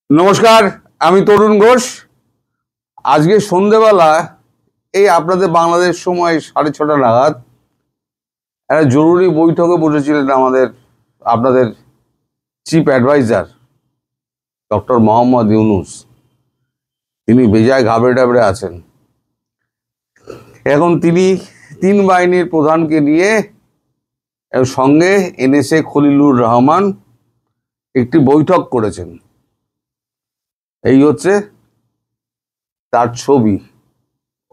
নমস্কার, আমি তরুণ ঘোষ। আজকে সন্ধেবেলা এই আপনাদের বাংলাদেশ সময় 6:30 নাগাদ একটা জরুরি বৈঠকে বসেছিলেন আপনাদের chief adviser doctor Mohammad Yunus. তিনি বেজায় ঘাবড়ে টাবড়ে আছেন। এখন তিনি তিন বাহিনীর প্রধানকে নিয়ে সঙ্গে এনএসএ খলিলুর রহমান একটি বৈঠক করেছেন। এই হচ্ছে তার ছবি,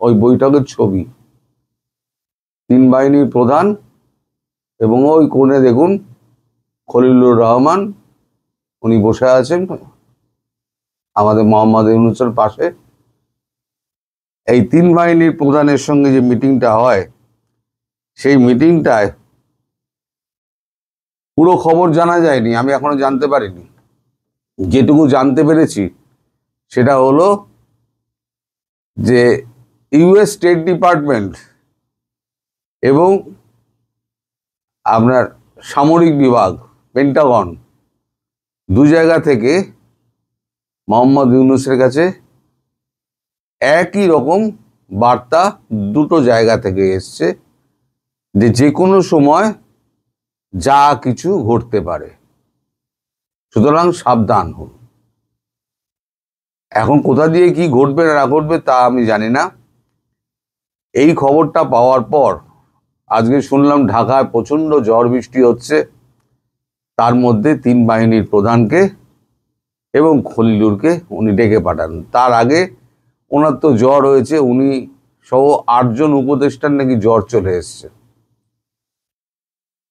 ওই বৈঠকের ছবি। তিন বাহিনীর প্রধান এবং ওই কোণে দেখুন খলিলুর রহমান, উনি বসে আছেন আমাদের মোহাম্মদ ইউনুসের পাশে। এই তিন বাহিনীর প্রধানের সঙ্গে যে মিটিংটা হয়, সেই মিটিংটায় পুরো খবর জানা যায়নি, আমি এখনো জানতে পারিনি। যেটুকু জানতে পেরেছি সেটা হলো যে ইউএস স্টেট ডিপার্টমেন্ট এবং আপনার সামরিক বিভাগ পেন্টাগন দু জায়গা থেকে মোহাম্মদ ইউনুসের কাছে একই রকম বার্তা দুটো জায়গা থেকে এসছে যে কোনো সময় যা কিছু ঘটতে পারে, সুতরাং সাবধান হন। এখন কোথা দিয়ে কি ঘটবে না ঘটবে তা আমি জানি না। এই খবরটা পাওয়ার পর আজকে শুনলাম ঢাকায় প্রচণ্ড ঝড় বৃষ্টি হচ্ছে, তার মধ্যে তিন বাহিনীর প্রধানকে এবং খলিলুরকে উনি ডেকে পাঠান। তার আগে ওনার তো জ্বর হয়েছে, উনি সহ 8 জন উপদেষ্টার নাকি জ্বর চলে এসছে।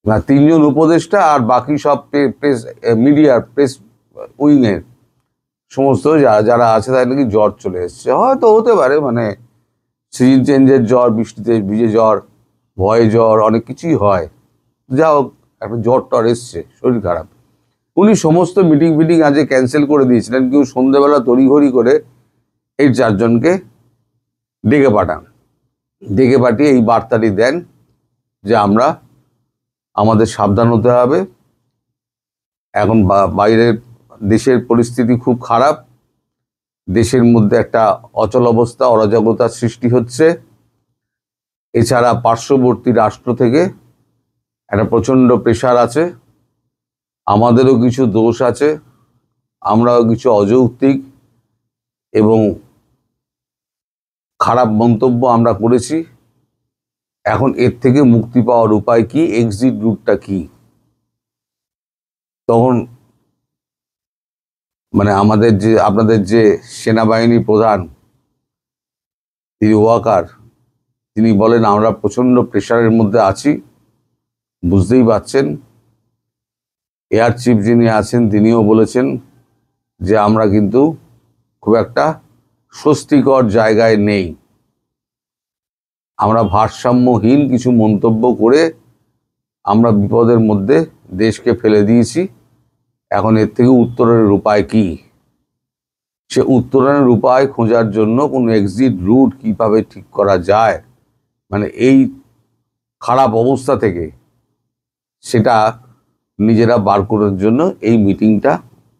না, 3 জন উপদেষ্টা আর বাকি সব প্রেস মিডিয়ার প্রেস উইংয়ের সমস্ত যারা আছে তাদের নাকি জ্বর চলে এসছে। হয়তো হতে পারে, মানে সিজন চেঞ্জের জ্বর, বৃষ্টিতে ভিজে জ্বর, ভয়ে জ্বর, অনেক কিছুই হয়। যা হোক, একটা জ্বর টর এসছে, শরীর খারাপ। উনি সমস্ত মিটিং আজকে ক্যান্সেল করে দিয়েছিলেন, কিন্তু সন্ধ্যেবেলা তড়িঘড়ি করে এই 4 জনকে ডেকে পাঠান। ডেকে পাঠিয়ে এই বার্তাটি দেন যে আমাদের সাবধান হতে হবে। এখন বাইরের দেশের পরিস্থিতি খুব খারাপ, দেশের মধ্যে একটা অচল অবস্থা, অরাজকতার সৃষ্টি হচ্ছে। এছাড়া পার্শ্ববর্তী রাষ্ট্র থেকে একটা প্রচণ্ড প্রেশার আছে, আমাদেরও কিছু দোষ আছে, আমরাও কিছু অযৌক্তিক এবং খারাপ মন্তব্য আমরা করেছি। এখন এর থেকে মুক্তি পাওয়ার উপায় কি, এক্সিট রুটটা কি? তখন মানে আপনাদের যে সেনাবাহিনী প্রধান তিনি ওয়াকার, তিনি বলেন আমরা প্রচণ্ড প্রেশারের মধ্যে আছি, বুঝতেই পারছেন। এয়ার চিফ যিনি আছেন তিনিও বলেছেন যে আমরা কিন্তু খুব একটা স্বস্তিকর জায়গায় নেই, আমরা ভারসাম্যহীন কিছু মন্তব্য করে আমরা বিপদের মধ্যে দেশকে ফেলে দিয়েছি। এখন এর থেকে উত্তরণের উপায় কি? সে উত্তরণের উপায় খোঁজার জন্য কোনো এক্সিট রুট কিভাবে ঠিক করা যায়, মানে এই খারাপ অবস্থা থেকে সেটা নিজেরা বার করার জন্য এই মিটিংটা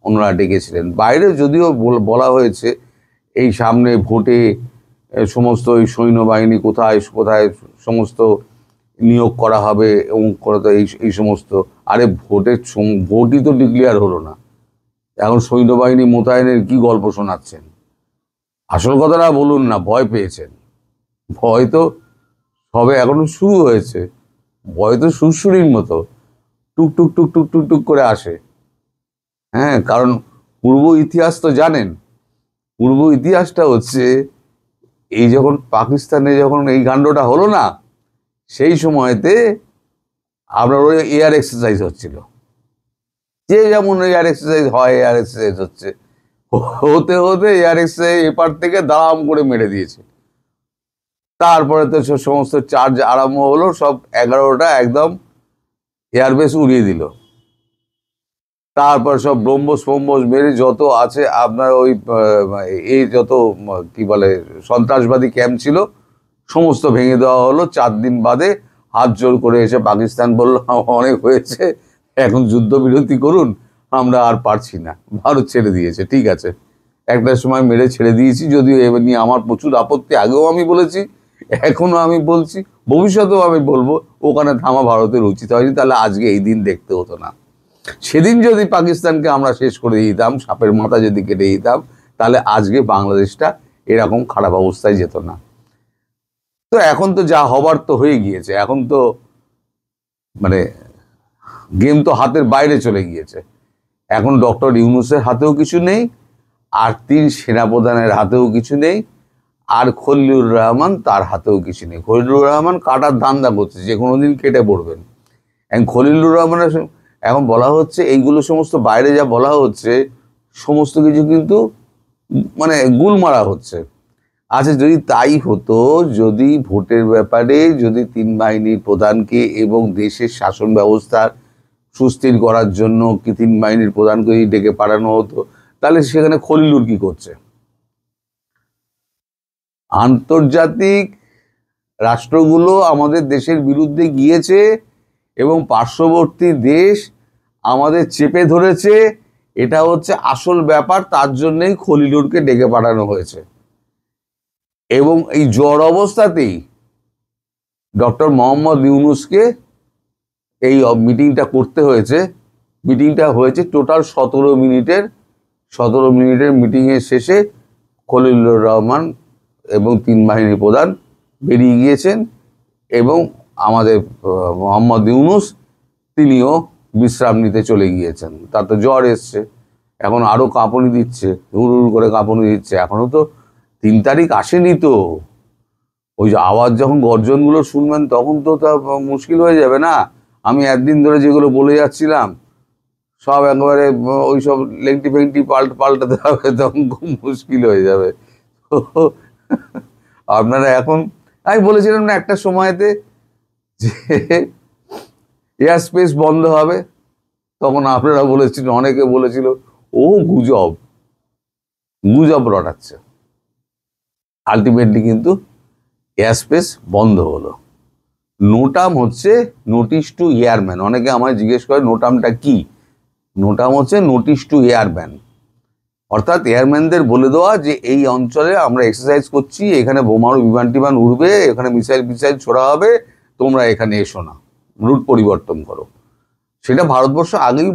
ওনারা ডেকেছিলেন। বাইরে যদিও বলা হয়েছে এই সামনে ভোটে সমস্ত ওই সৈন্যবাহিনী কোথায় কোথায় সমস্ত নিয়োগ করা হবে এবং এই সমস্ত, আরে ভোটই তো ডিক্লেয়ার হলো না, এখন সৈন্যবাহিনী মোতায়েনের কি গল্প শোনাচ্ছেন? আসল কথাটা বলুন না, ভয় পেয়েছেন। ভয় তো সবে এখনো শুরু হয়েছে, ভয় তো সুরসুরির মতো টুকটুক টুকটুক টুকটুক করে আসে। হ্যাঁ, কারণ পূর্ব ইতিহাস তো জানেন। পূর্ব ইতিহাসটা হচ্ছে এই যখন পাকিস্তানে যখন এই কাণ্ডটা হলো না, সেই সময়তে আপনার ওই এয়ার এক্সারসাইজ হচ্ছিল, যে যেমন এয়ার এক্সারসাইজ হয়, এয়ার এক্সারসাইজ হচ্ছে, হতে হতে এয়ার এক্সারসাইজ এপার থেকে দাম করে মেরে দিয়েছে। তারপরে তো সমস্ত চার্জ আরম্ভ হলো, সব 11টা একদম এয়ারবেস উড়িয়ে দিল। তারপর সব ব্রহ্মোস মেরে যত আছে আপনার ওই এই যত কি বলে সন্ত্রাসবাদী ক্যাম্প ছিল সমস্ত ভেঙে দেওয়া হলো। 4 দিন বাদে হাত জোর করে এসে পাকিস্তান বলল অনেক হয়েছে, এখন যুদ্ধবিরতি করুন, আমরা আর পারছি না, ভারত ছেড়ে দিয়েছে, ঠিক আছে, একটা সময় মেরে ছেড়ে দিয়েছি, যদিও এবার নিয়ে আমার প্রচুর আপত্তি, আগেও আমি বলেছি, এখনো আমি বলছি, ভবিষ্যতেও আমি বলবো ওখানে থামা ভারতের উচিত হয়নি, তাহলে আজকে এই দিন দেখতে হতো না। সেদিন যদি পাকিস্তানকে আমরা শেষ করে দিতাম, সাপের মাথা যদি কেটে দিতাম, তাহলে আজকে বাংলাদেশটা এরকম খারাপ অবস্থায় যেত না। তো এখন তো যা হবার তো হয়ে গিয়েছে, এখন তো মানে গেম তো হাতের বাইরে চলে গিয়েছে। এখন ডক্টর ইউনূসের হাতেও কিছু নেই, আর 3 সেনাপ্রধানের হাতেও কিছু নেই, আর খলিলুর রহমান তার হাতেও কিছু নেই। খলিলুর রহমান কাটার ধান্দা করছে, যে কোনো দিন কেটে পড়বেন। এখন খলিলুর রহমানের এখন বলা হচ্ছে এইগুলো সমস্ত বাইরে যা বলা হচ্ছে সমস্ত কিছু কিন্তু মানে গুল মারা হচ্ছে। আচ্ছা, যদি তাই হতো, যদি ভোটের ব্যাপারে যদি 3 বাহিনীর প্রধানকে এবং দেশের শাসন ব্যবস্থার সুস্থির করার জন্য কি 3 বাহিনীর প্রধানকে ডেকে পাঠানো হতো, তাহলে সেখানে খলিলুর কি করছে? আন্তর্জাতিক রাষ্ট্রগুলো আমাদের দেশের বিরুদ্ধে গিয়েছে এবং পার্শ্ববর্তী দেশ আমাদের চেপে ধরেছে, এটা হচ্ছে আসল ব্যাপার। তার জন্যই খলিলুরকে ডেকে পাঠানো হয়েছে। এবং এই জ্বর অবস্থাতেই ডক্টর মোহাম্মদ ইউনূসকে এই মিটিংটা করতে হয়েছে। মিটিংটা হয়েছে টোটাল 17 মিনিটের। 17 মিনিটের মিটিংয়ের শেষে খলিলুর রহমান এবং 3 বাহিনীর প্রধান বেরিয়ে গিয়েছেন, এবং আমাদের মোহাম্মদ ইউনূস তিনিও বিশ্রাম নিতে চলে গিয়েছেন। তার তো জ্বর এসছে, এখন আরও কাঁপুনি দিচ্ছে, হুড় হুড় করে কাঁপুনি দিচ্ছে। এখনও তো 3 তারিখ আসেনি, তো ওই যে আওয়াজ যখন গর্জনগুলো শুনবেন তখন তো তা মুশকিল হয়ে যাবে না? আমি একদিন ধরে যেগুলো বলে যাচ্ছিলাম সব একেবারে ওই সব লেংটি ফেংটি পাল্টাতে হবে, তখন খুব মুশকিল হয়ে যাবে। আপনারা এখন, আমি বলেছিলাম না একটা সময়তে যে এয়ার স্পেস বন্ধ হবে, তখন আপনারা বলেছিলেন, অনেকে বলেছিল ও গুজব গুজব রটাচ্ছে। আলটিমেটলি কিন্তু এয়ার স্পেস বন্ধ হলো। নোটাম হচ্ছে নোটিশ টু এয়ারম্যান। অনেকে আমায় জিজ্ঞেস করে নোটামটা কি? নোটাম হচ্ছে নোটিশ টু এয়ারম্যান, অর্থাৎ এয়ারম্যানদের বলে দেওয়া যে এই অঞ্চলে আমরা এক্সারসাইজ করছি, এখানে বোমারু বিমান টিমান উড়বে, এখানে মিসাইল ছোড়া হবে, তোমরা এখানে এসো না, রুট পরিবর্তন করো। সেটা ভারতবর্ষ আগেই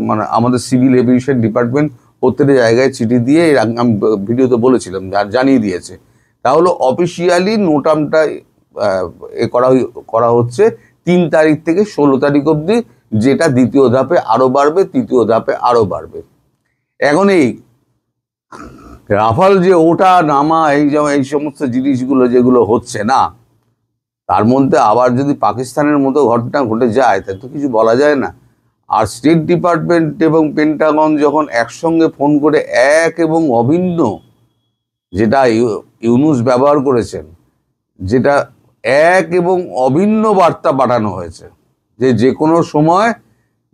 মানে আমাদের সিভিল এভিয়েশন ডিপার্টমেন্ট প্রত্যেকটা জায়গায় চিঠি দিয়ে, আমি ভিডিওতে বলেছিলাম, জানিয়ে দিয়েছে। তাহলে অফিসিয়ালি নোটামটা করা হচ্ছে 3 তারিখ থেকে 16 তারিখ অবধি, যেটা দ্বিতীয় ধাপে আরো বাড়বে, তৃতীয় ধাপে আরো বাড়বে। এখন এই রাফাল যে ওটা নামা, এই সমস্ত জিনিসগুলো যেগুলো হচ্ছে না, তার মধ্যে আবার যদি পাকিস্তানের মতো ঘটনা ঘটে যায় তা তো কিছু বলা যায় না। আর স্টেট ডিপার্টমেন্ট এবং পেন্টাগন যখন একসঙ্গে ফোন করে এক এবং অভিন্ন, যেটা ইউনূস ব্যবহার করেছেন, যেটা এক এবং অভিন্ন বার্তা পাঠানো হয়েছে যে যে কোনো সময়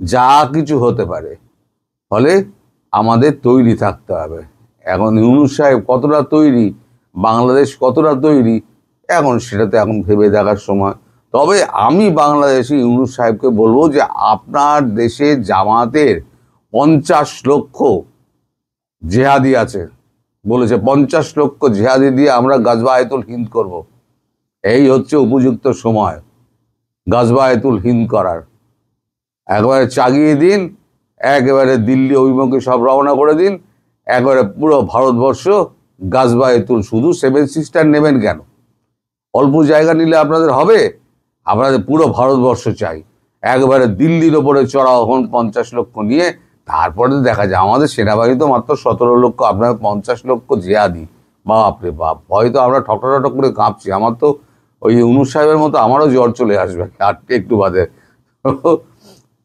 যা কিছু হতে পারে, ফলে আমাদের তৈরি থাকতে হবে। এখন ইউনূস সাহেব কতটা তৈরি, বাংলাদেশ কতটা তৈরি, এখন সেটাতে এখন ভেবে দেখার সময়। তবে আমি বাংলাদেশি ইউনূস সাহেবকে বলবো যে আপনার দেশে জামাতের 50 লক্ষ জেহাদি আছে, বলেছে 50 লক্ষ জেহাদি দিয়ে আমরা গাজওয়াতুল হিন্দ করব। এই হচ্ছে উপযুক্ত সময় গাজওয়াতুল হিন্দ করার। একবারে চাগিয়ে দিন, একেবারে দিল্লি অভিমুখে সব রওনা করে দিন, একবারে পুরো ভারতবর্ষ গাজওয়াতুল। শুধু 7 সিস্টার নেবেন কেন? অল্প জায়গা নিলে আপনাদের হবে? আপনাদের পুরো ভারতবর্ষ চাই। একবারে দিল্লির ওপরে চড়াও হন 50 লক্ষ নিয়ে, তারপরে দেখা যায়। আমাদের সেনাবাহিনী তো মাত্র 17 লক্ষ, আপনার 50 লক্ষ জিহাদি। বাপরে বাপ, হয়তো আমরা ঠকঠক করে কাঁপছি। আমার তো ওই ইউনূস সাহেবের মতো আমারও জ্বর চলে আসবে আর একটু বাদে।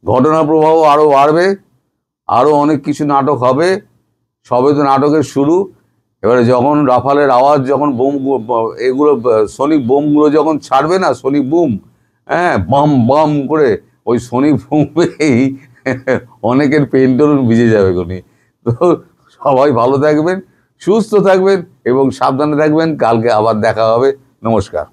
ঘটনা প্রবাহ আরও বাড়বে, আরও অনেক কিছু নাটক হবে। সবে তো নাটকের শুরু। এবারে যখন রাফালের আওয়াজ, যখন বোম, এগুলো সনিক বোমগুলো যখন ছাড়বে না, সনিক বুম, হ্যাঁ, বাম বাম করে, ওই সনিক বুমেই অনেকের পেন্টলুন ভিজে যাবে কোনি। তো সবাই ভালো থাকবেন, সুস্থ থাকবেন এবং সাবধানে থাকবেন। কালকে আবার দেখা হবে। নমস্কার।